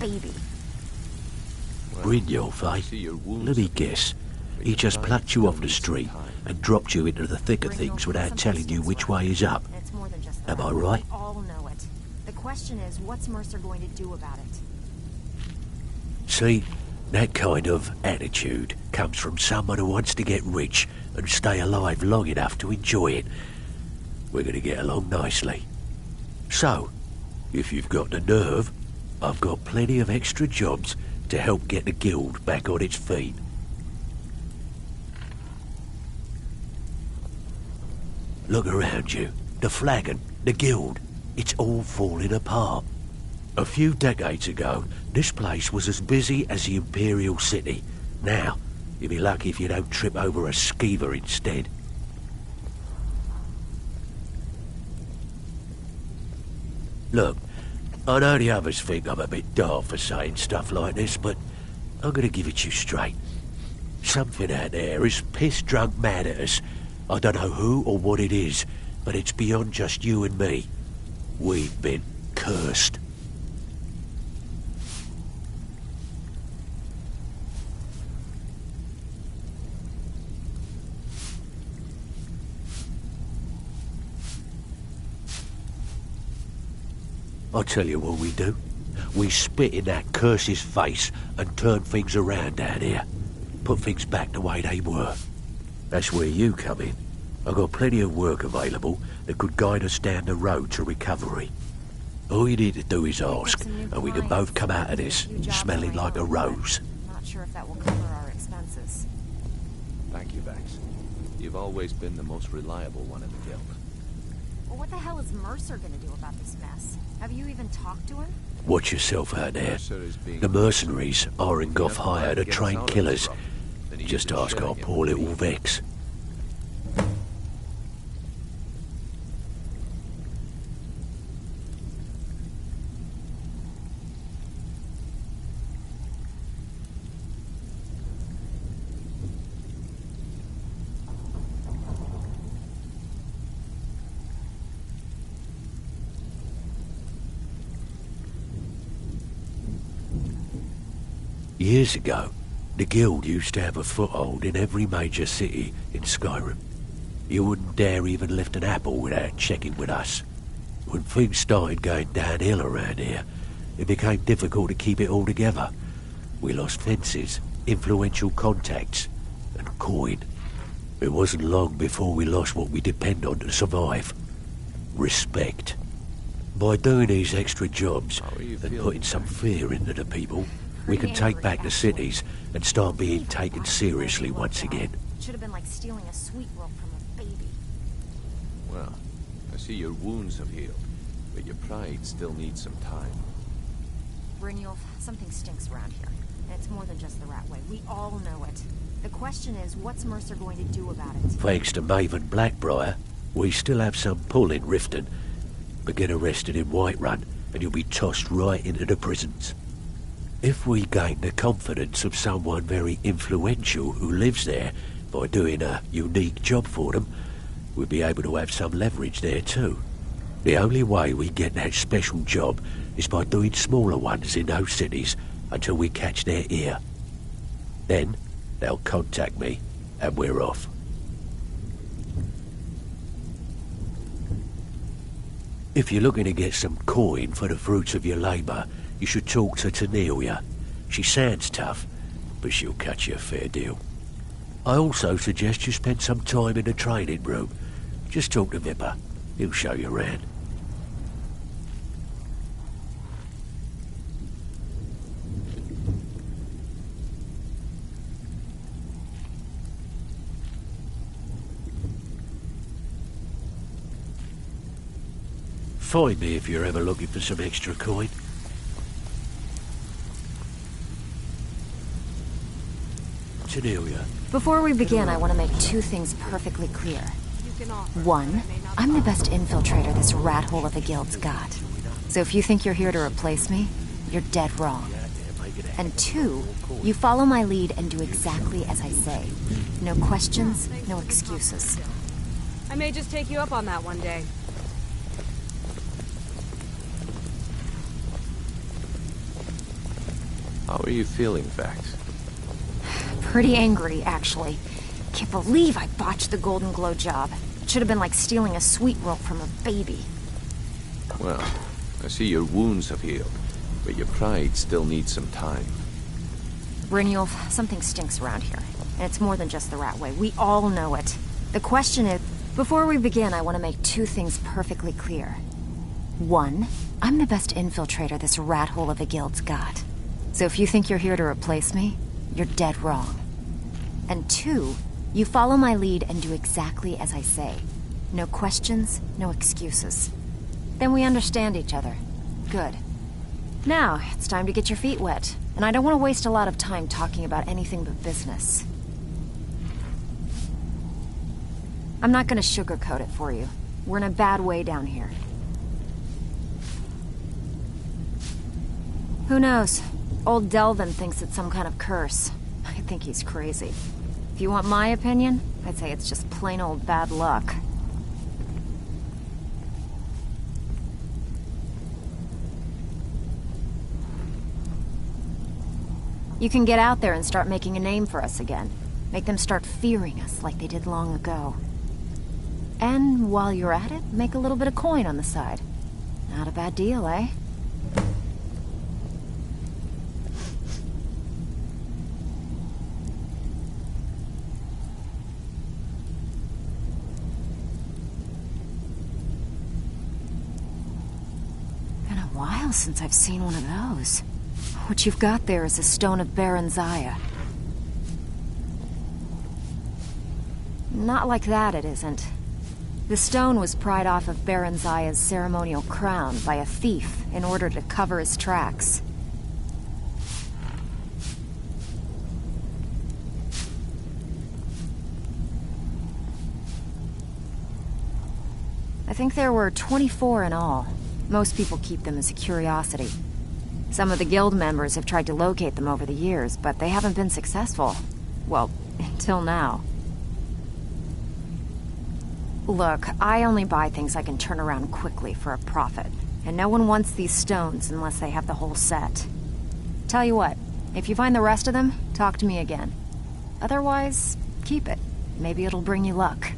baby. Brynjolf, eh? Let me guess. He just plucked you off the street and dropped you into the thick of things without telling you which way is up. Am I right? We all know it. The question is, what's Mercer going to do about it? See, that kind of attitude comes from someone who wants to get rich and stay alive long enough to enjoy it. We're going to get along nicely. So, if you've got the nerve, I've got plenty of extra jobs to help get the guild back on its feet. Look around you. The flagon, the guild, it's all falling apart. A few decades ago, this place was as busy as the Imperial City. Now, you'll be lucky if you don't trip over a skeever instead. Look, I know the others think I'm a bit daft for saying stuff like this, but I'm gonna give it you straight. Something out there is piss-drunk mad at us. I don't know who or what it is, but it's beyond just you and me. We've been cursed. I'll tell you what we do. We spit in that curse's face and turn things around down here. Put things back the way they were. That's where you come in. I've got plenty of work available that could guide us down the road to recovery. All you need to do is ask, and we can both come out of this smelling like a rose. Not sure if that will cover our expenses. Thank you, Vex. You've always been the most reliable one in the guild. Well, what the hell is Mercer gonna do about this mess? Have you even talked to him? Watch yourself out there. The mercenaries are in Goth hire to train killers. Just ask our poor little Vex. Years ago, the guild used to have a foothold in every major city in Skyrim. You wouldn't dare even lift an apple without checking with us. When things started going downhill around here, it became difficult to keep it all together. We lost fences, influential contacts, and coin. It wasn't long before we lost what we depend on to survive. Respect. By doing these extra jobs and putting some fear into the people, we can take back the cities and start being taken seriously once again. Should have been like stealing a sweet roll from a baby. Well, I see your wounds have healed, but your pride still needs some time. Brynjolf, something stinks around here. And it's more than just the rat way. We all know it. The question is, what's Mercer going to do about it? Thanks to Maven Blackbriar, we still have some pull in Riften. But get arrested in Whiterun, and you'll be tossed right into the prisons. If we gain the confidence of someone very influential who lives there by doing a unique job for them, we'll be able to have some leverage there too. The only way we get that special job is by doing smaller ones in those cities until we catch their ear. Then they'll contact me and we're off. If you're looking to get some coin for the fruits of your labour, you should talk to Tanelia. She sounds tough, but she'll cut you a fair deal. I also suggest you spend some time in the training room. Just talk to Vipper. He'll show you around. Find me if you're ever looking for some extra coin. Tanelia. Before we begin, I want to make two things perfectly clear. One, I'm the best infiltrator this rat hole of a guild's got. So if you think you're here to replace me, you're dead wrong. And two, you follow my lead and do exactly as I say. No questions, no excuses. I may just take you up on that one day. How are you feeling, Vax? Pretty angry, actually. Can't believe I botched the Golden Glow job. It should have been like stealing a sweet roll from a baby. Well, I see your wounds have healed, but your pride still needs some time. Brynjolf, something stinks around here. And it's more than just the Ratway. We all know it. The question is, before we begin, I want to make two things perfectly clear. One, I'm the best infiltrator this rat hole of a guild's got. So if you think you're here to replace me, you're dead wrong. And two, you follow my lead and do exactly as I say. No questions, no excuses. Then we understand each other. Good. Now, it's time to get your feet wet. And I don't want to waste a lot of time talking about anything but business. I'm not going to sugarcoat it for you. We're in a bad way down here. Who knows? Old Delvin thinks it's some kind of curse. I think he's crazy. If you want my opinion, I'd say it's just plain old bad luck. You can get out there and start making a name for us again. Make them start fearing us like they did long ago. And while you're at it, make a little bit of coin on the side. Not a bad deal, eh? Been a while since I've seen one of those. What you've got there is a stone of Baron Zaya. Not like that, it isn't. The stone was pried off of Baron Zaya's ceremonial crown by a thief in order to cover his tracks. I think there were 24 in all. Most people keep them as a curiosity. Some of the guild members have tried to locate them over the years, but they haven't been successful. Well, until now. Look, I only buy things I can turn around quickly for a profit. And no one wants these stones unless they have the whole set. Tell you what, if you find the rest of them, talk to me again. Otherwise, keep it. Maybe it'll bring you luck.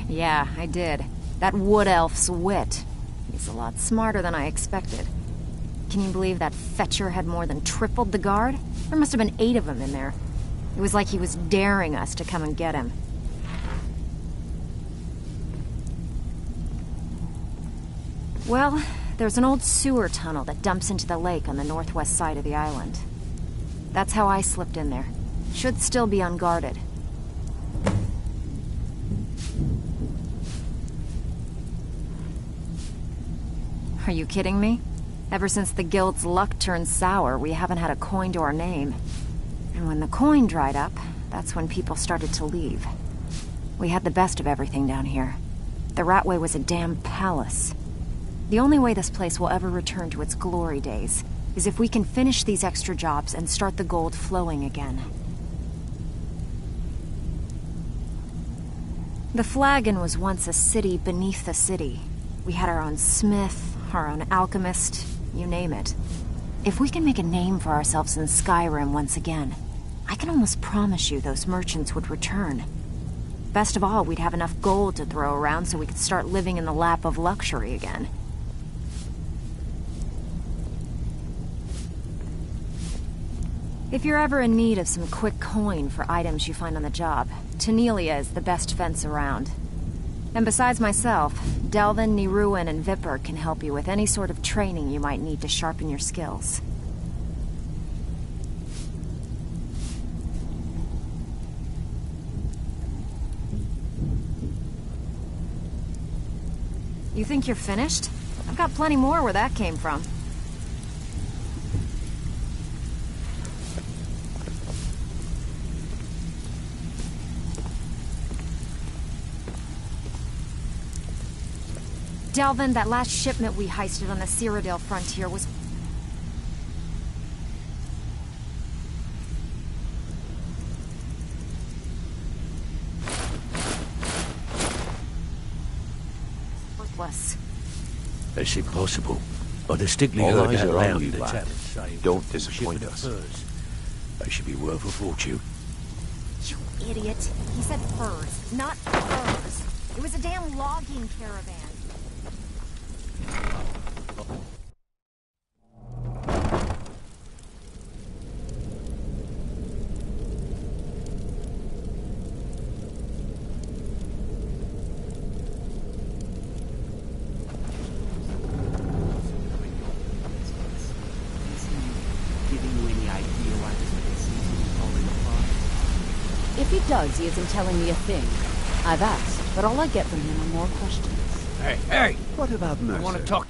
Yeah, I did. That wood elf's wit. He's a lot smarter than I expected. Can you believe that fetcher had more than tripled the guard? There must have been 8 of them in there. It was like he was daring us to come and get him. Well, there's an old sewer tunnel that dumps into the lake on the northwest side of the island. That's how I slipped in there. Should still be unguarded. Are you kidding me? Ever since the guild's luck turned sour, we haven't had a coin to our name. And when the coin dried up, that's when people started to leave. We had the best of everything down here. The Ratway was a damn palace. The only way this place will ever return to its glory days is if we can finish these extra jobs and start the gold flowing again. The Flagon was once a city beneath the city. We had our own smith, our own alchemist, you name it. If we can make a name for ourselves in Skyrim once again, I can almost promise you those merchants would return. Best of all, we'd have enough gold to throw around so we could start living in the lap of luxury again. If you're ever in need of some quick coin for items you find on the job, Tanelia is the best fence around. And besides myself, Delvin, Niruin, and Vipper can help you with any sort of training you might need to sharpen your skills. You think you're finished? I've got plenty more where that came from. Delvin, that last shipment we heisted on the Cyrodiil frontier was... worthless. That's impossible. I distinctly All heard eyes that are on loud you, in the lad. tavern saying Don't people disappoint shipping us. furs. They should be worth a fortune. You idiot. He said furs, not furs. It was a damn logging caravan. If he does, he isn't telling me a thing. I've asked, but all I get from him are more questions. Hey, What about Mercer? I want to talk.